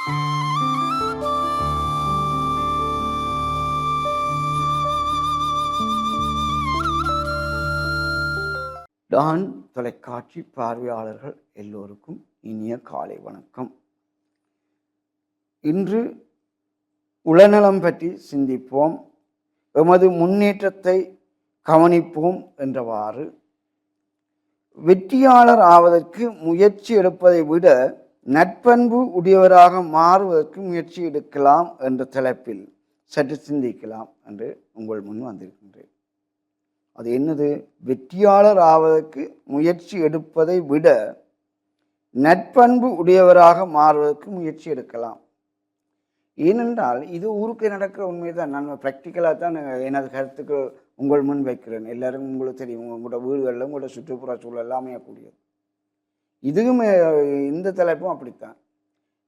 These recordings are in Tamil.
டான் தொலைக்காட்சி பார்வையாளர்கள் எல்லோருக்கும் இனிய காலை வணக்கம். இன்று உளநலம் பற்றி சிந்திப்போம், எமது முன்னேற்றத்தை கவனிப்போம் என்றவாறு வெற்றியாளர் ஆவதற்கு முயற்சி எடுப்பதை விட நட்பண்பு உடையவராக மாறுவதற்கு முயற்சி எடுக்கலாம் என்ற தலைப்பில் சற்று சிந்திக்கலாம் என்று உங்கள் முன் வந்திருக்கின்றேன். அது என்னது? வெற்றியாளர் ஆவதற்கு முயற்சி எடுப்பதை விட நட்பண்பு உடையவராக மாறுவதற்கு முயற்சி எடுக்கலாம். ஏனென்றால் இது ஊருக்கு நடக்கிற உண்மைதான். நான் ப்ராக்டிக்கலாக தான் எனது கருத்துக்கு உங்கள் முன் வைக்கிறேன். எல்லாரும் உங்களுக்கு தெரியும், உங்களோட வீடுகளில் உங்களோட சுற்றுப்புற சூழல் எல்லாமே கூடியது. இதுவும் இந்த தலைப்பும் அப்படித்தான்.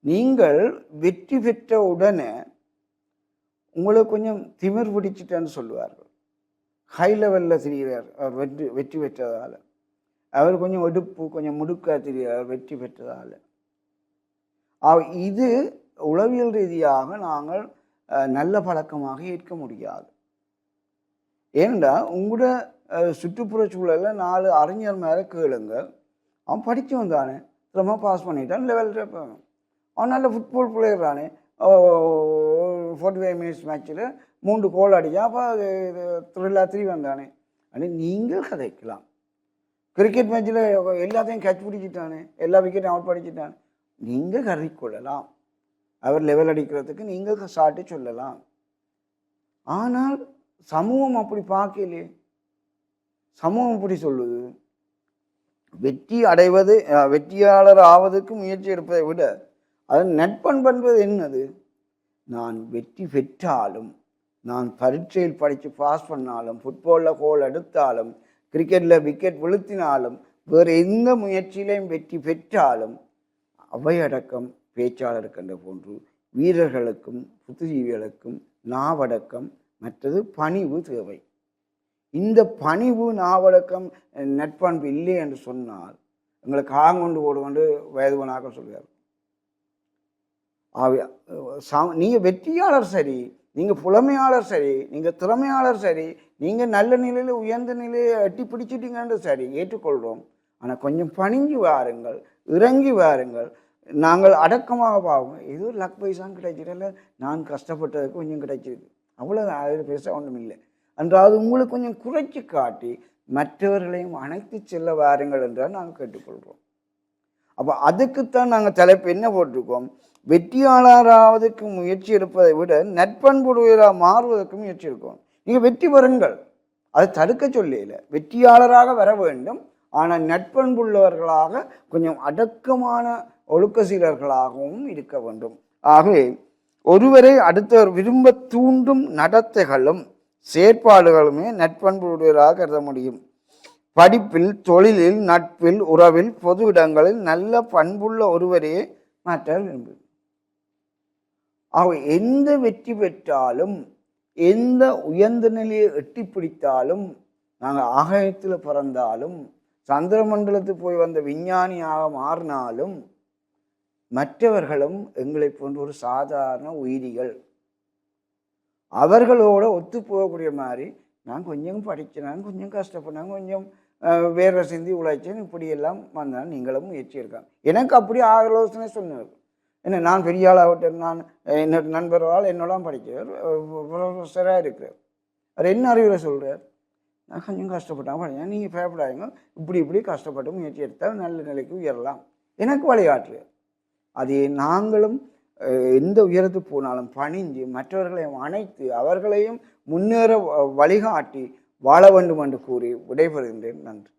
நீங்கள் வெற்றி பெற்ற உடனே உங்களுக்கு கொஞ்சம் திமிர் பிடிச்சிட்டேன்னு சொல்லுவார்கள். ஹை லெவலில் தெரிகிறார் அவர் வெற்றி பெற்றதால். அவர் கொஞ்சம் எடுப்பு கொஞ்சம் முடுக்க தெரிகிறார் வெற்றி பெற்றதால். இது உளவியல் ரீதியாக நாங்கள் நல்ல பழக்கமாக ஏற்க முடியாது. ஏனென்றால் உங்களோட சுற்றுப்புற சூழலில் 4 அறிஞர் மேலே கேளுங்க, அவன் படித்தவன் தானே, ரொம்ப பாஸ் பண்ணிட்டான், லெவலில் இருப்பான், அவன் நல்ல ஃபுட்பால் பிளேயர் தானே, 45 மினிட்ஸ் மேட்ச்சில் 3 கோல் அடித்தா, அப்போ த்ரில்லா 3 வந்தானே அப்படின்னு நீங்கள் கதைக்கலாம். கிரிக்கெட் மேட்ச்சில் எல்லாத்தையும் கேட்ச் பிடிச்சிட்டானே, எல்லா விக்கெட்டும் அவுட் படிச்சிட்டானே, நீங்கள் கருதிக்கொள்ளலாம். அவர் லெவல் அடிக்கிறதுக்கு நீங்கள் சாட்டி சொல்லலாம். ஆனால் சமூகம் அப்படி பார்க்கலையே. சமூகம் அப்படி சொல்லுது, வெற்றியாளர் ஆவதற்கு முயற்சி எடுப்பதை விட அது நட்பண்பு என்பது என்னது? நான் வெற்றி பெற்றாலும், நான் பரீட்சையில் படித்து பாஸ் பண்ணாலும், ஃபுட்பாலில் கோல் எடுத்தாலும், கிரிக்கெட்டில் விக்கெட் விழுத்தினாலும், வேறு எந்த முயற்சியிலையும் வெற்றி பெற்றாலும் அவையடக்கம் பேச்சாளருக்கின்ற போன்று வீரர்களுக்கும் புத்திஜீவிகளுக்கும் நாவடக்கம், மற்றது பணிவு தேவை. இந்த பணிவு நாவடக்கம் நட்பண்பு இல்லை என்று சொன்னால் எங்களை காங்கொண்டு ஓடுகொண்டு வயதுவனாக சொல்கிறார். நீங்கள் வெற்றியாளர் சரி, நீங்கள் புலமையாளர் சரி, நீங்கள் திறமையாளர் சரி, நீங்கள் நல்ல நிலையில் உயர்ந்த நிலையை எட்டி பிடிச்சிட்டீங்கன்னு சரி ஏற்றுக்கொள்கிறோம். ஆனால் கொஞ்சம் பணிஞ்சு வாருங்கள், இறங்கி வாருங்கள், நாங்கள் அடக்கமாக பார்ப்போம். ஏதோ லக் பைசான் கிடைச்சிடல, நான் கஷ்டப்பட்டதுக்கு கொஞ்சம் கிடைச்சிருக்கு, அவ்வளோ அதில் பேச ஒன்றும் இல்லை என்றாவது உங்களுக்கு கொஞ்சம் குறைச்சி காட்டி மற்றவர்களையும் அணைத்து செல்ல வாருங்கள் என்றால் நாங்கள் கேட்டுக்கொள்கிறோம். அப்போ அதுக்குத்தான் நாங்கள் தலைப்பு என்ன போட்டிருக்கோம்? வெற்றியாளராவதற்கு முயற்சி எடுப்பதை விட நட்பண்புடையவராக மாறுவதற்கு முயற்சி எடுக்கும். நீங்கள் வெற்றி பெறுங்கள், அதை தடுக்க சொல்லல. வெற்றியாளராக வர வேண்டும், ஆனால் நட்பண்புள்ளவர்களாக கொஞ்சம் அடக்கமான ஒழுக்கசீலர்களாகவும் இருக்க வேண்டும். ஆகவே ஒருவரை அடுத்தவர் விரும்ப தூண்டும் நடத்தைகளும் செயற்பாடுகளுமே நட்பண்புடையவராக கருத முடியும். படிப்பில், தொழிலில், நட்பில், உறவில், பொது இடங்களில் நல்ல பண்புள்ள ஒருவரையே மாற்ற விரும்பும். ஆக எந்த வெற்றி பெற்றாலும், எந்த உயர்ந்த நிலையை எட்டி பிடித்தாலும், நாங்கள் ஆகாயத்தில் பிறந்தாலும், சந்திர மண்டலத்துக்கு போய் வந்த விஞ்ஞானியாக மாறினாலும், மற்றவர்களும் எங்களை போன்ற ஒரு சாதாரண உயிரிகள். அவர்களோட ஒத்து போகக்கூடிய மாதிரி நான் கொஞ்சம் படித்தேன், கொஞ்சம் கஷ்டப்பட்டேன், கொஞ்சம் வேற சிந்தி உழைச்சேன், இப்படியெல்லாம் வந்தால் நீங்களும் முயற்சி இருக்காங்க. எனக்கு அப்படி ஆலோசனை சொன்னார். என்ன, நான் பெரிய ஆளாகட்டேன், நான் என்னோட நண்பர்களால் என்னோட படிக்கிறார், ப்ரொஃபஸராக இருக்கிறார். அவர் என்ன அறிவுரை சொல்கிறார்? நான் கொஞ்சம் கஷ்டப்பட்டாங்க படித்தேன், நீங்கள் பயப்படாதீங்க, இப்படி கஷ்டப்பட்டு முயற்சி எடுத்தால் நல்ல நிலைக்கு உயரலாம், எனக்கு வழிகாட்டுறார். அதே நாங்களும் எந்த உயரத்துக்கு போனாலும் பணிஞ்சு மற்றவர்களையும் அணைத்து அவர்களையும் முன்னேற வழிகாட்டி வாழ வேண்டும் என்று கூறி விடைபெறுகின்றேன். நன்றி.